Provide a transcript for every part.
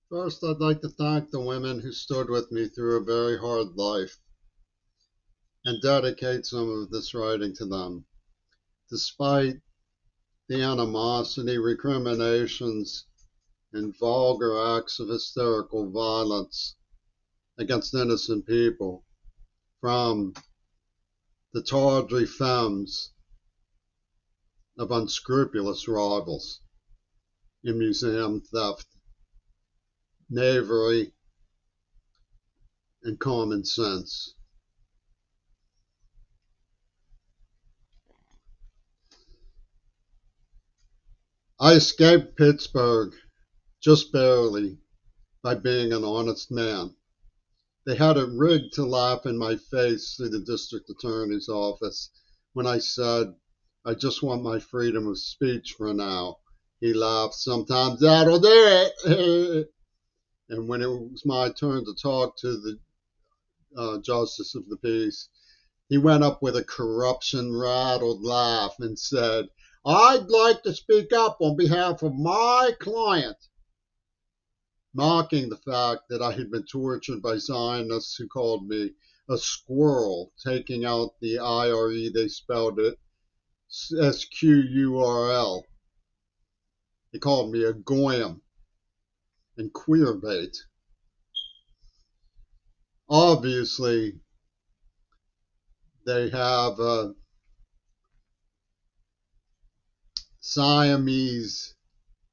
First, I'd like to thank the women who stood with me through a very hard life and dedicate some of this writing to them. Despite the animosity, recriminations, and vulgar acts of hysterical violence against innocent people from the tawdry femmes of unscrupulous rivals in museum theft, knavery, and common sense. I escaped Pittsburgh just barely by being an honest man. They had it rigged to laugh in my face through the district attorney's office when I said, I just want my freedom of speech for now. He laughed, sometimes that'll do it. And when it was my turn to talk to the justice of the peace, he went up with a corruption rattled laugh and said, I'd like to speak up on behalf of my client, mocking the fact that I had been tortured by Zionists who called me a squirrel, taking out the IRE, they spelled it SQURL. They called me a goyim and queerbait. Obviously, they have a Siamese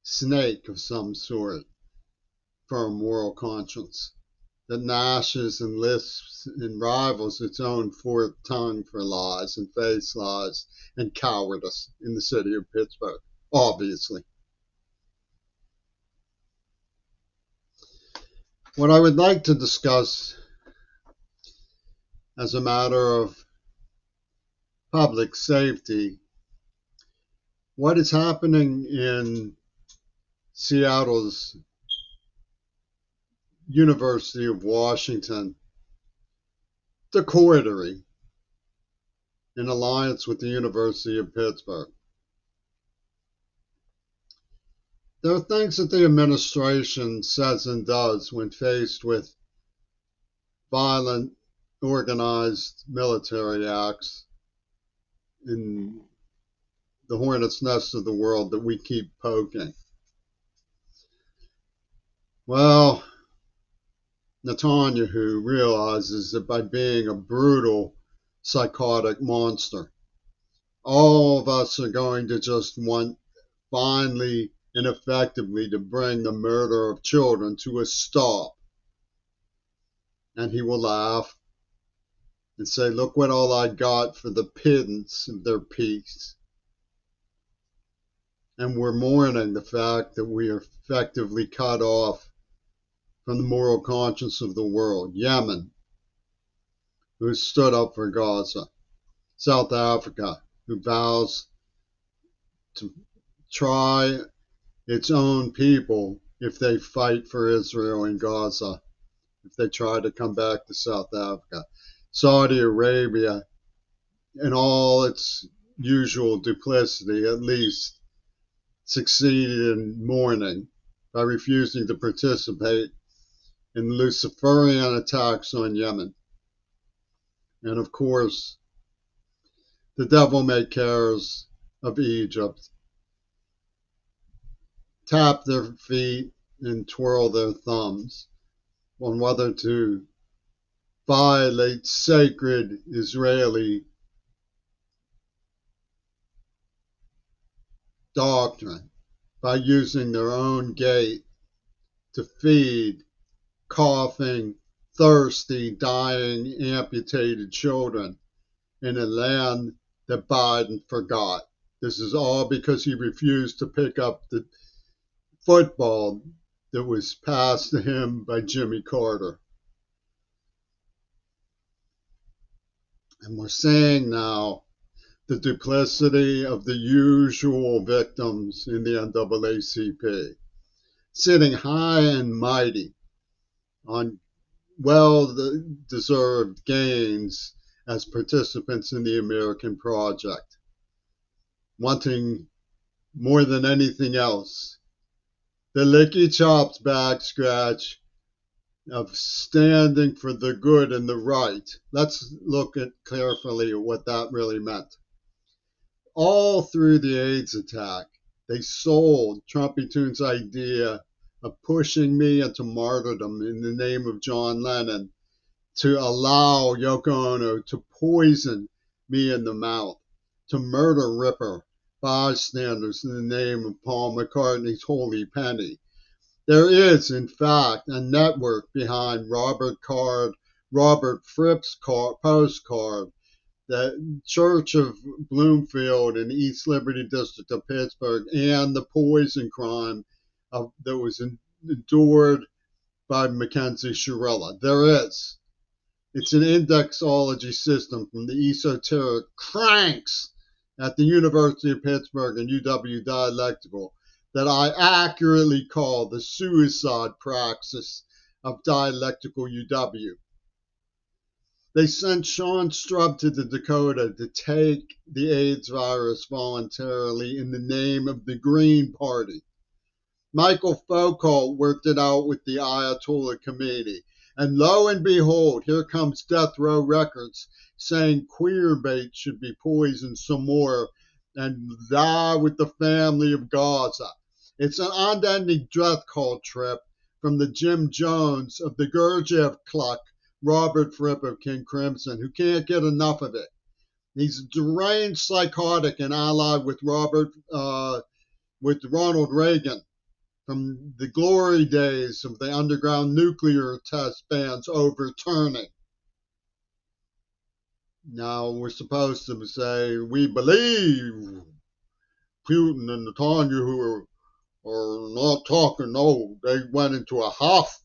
snake of some sort for a moral conscience that gnashes and lisps and rivals its own forked tongue for lies and face lies and cowardice in the city of Pittsburgh, obviously. What I would like to discuss as a matter of public safety, what is happening in Seattle's University of Washington, the Corridor, in alliance with the University of Pittsburgh. There are things that the administration says and does when faced with violent, organized military acts in the hornet's nest of the world that we keep poking. Well, Netanyahu realizes that by being a brutal, psychotic monster, all of us are going to just want finally and effectively to bring the murder of children to a stop. And he will laugh and say, look what all I got for the pittance of their peace. And we're mourning the fact that we are effectively cut off from the moral conscience of the world. Yemen, who stood up for Gaza. South Africa, who vows to try its own people if they fight for Israel in Gaza, if they try to come back to South Africa. Saudi Arabia, in all its usual duplicity, at least succeeded in mourning by refusing to participate in Luciferian attacks on Yemen. And of course, the devil-may-cares of Egypt tap their feet and twirl their thumbs on whether to violate sacred Israeli doctrine by using their own gate to feed coughing, thirsty, dying, amputated children in a land that Biden forgot. This is all because he refused to pick up the football that was passed to him by Jimmy Carter. And we're seeing now the duplicity of the usual victims in the NAACP, sitting high and mighty on well-deserved gains as participants in the American project, wanting more than anything else The licky chops back scratch of standing for the good and the right. Let's look at carefully at what that really meant. All through the AIDS attack, they sold Trumpy Toon's idea of pushing me into martyrdom in the name of John Lennon to allow Yoko Ono to poison me in the mouth, to murder Ripper bystanders in the name of Paul McCartney's Holy Penny. There is, in fact, a network behind Robert Fripp's postcard, the Church of Bloomfield in the East Liberty District of Pittsburgh, and the poison crime that was endured by Mackenzie Shirella. There is. It's an indexology system from the esoteric cranks at the University of Pittsburgh and UW Dialectical that I accurately call the suicide praxis of Dialectical UW. They sent Sean Strubb to the Dakota to take the AIDS virus voluntarily in the name of the Green Party. Michael Foucault worked it out with the Ayatollah Khomeini. And lo and behold, here comes Death Row Records saying queerbait should be poisoned some more and die with the family of Gaza. It's an unending death cult trip from the Jim Jones of the Gurdjieff Cluck, Robert Fripp of King Crimson, who can't get enough of it. He's a deranged psychotic and allied with Ronald Reagan from the glory days of the underground nuclear test bans overturning. Now we're supposed to say, we believe Putin and Netanyahu are not talking. No, they went into a huff